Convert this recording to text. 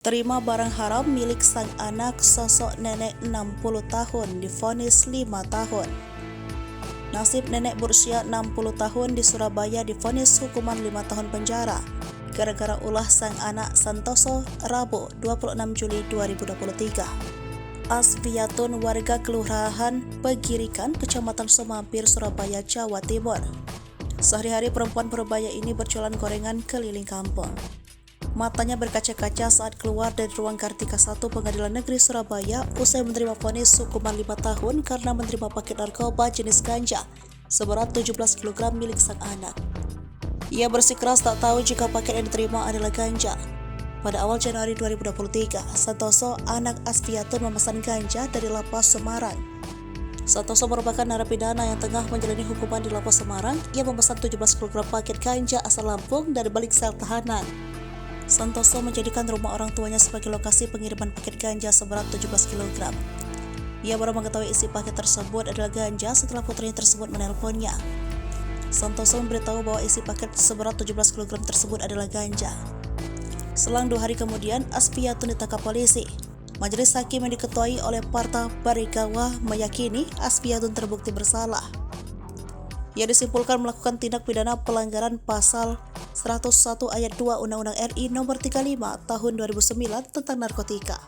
Terima barang haram milik sang anak, sosok nenek 60 tahun divonis 5 tahun. Nasib nenek berusia 60 tahun di Surabaya divonis hukuman 5 tahun penjara gara-gara ulah sang anak Santoso Rabu 26 Juli 2023. Asviatun, warga Kelurahan Pegirikan, Kecamatan Semampir, Surabaya, Jawa Timur. Sehari-hari perempuan Surabaya ini berjualan gorengan keliling kampung. Matanya berkaca-kaca saat keluar dari ruang Kartika 1 Pengadilan Negeri Surabaya usai menerima vonis hukuman 5 tahun karena menerima paket narkoba jenis ganja seberat 17 kg milik sang anak. Ia bersikeras tak tahu jika paket yang diterima adalah ganja. Pada awal Januari 2023, Santoso, anak Asviatun, memesan ganja dari Lapas Semarang. Santoso merupakan narapidana yang tengah menjalani hukuman di Lapas Semarang. Ia memesan 17 kg paket ganja asal Lampung dari balik sel tahanan. Santoso menjadikan rumah orang tuanya sebagai lokasi pengiriman paket ganja seberat 17 kg. Ia baru mengetahui isi paket tersebut adalah ganja setelah putrinya tersebut menelponnya. Santoso memberitahu bahwa isi paket seberat 17 kg tersebut adalah ganja. Selang 2 hari kemudian, Asviatun ditangkap polisi. Majelis hakim yang diketuai oleh Parta Barigawa meyakini Asviatun terbukti bersalah. Ia disimpulkan melakukan tindak pidana pelanggaran pasal 101 ayat 2 Undang-Undang RI Nomor 35 Tahun 2009 tentang narkotika.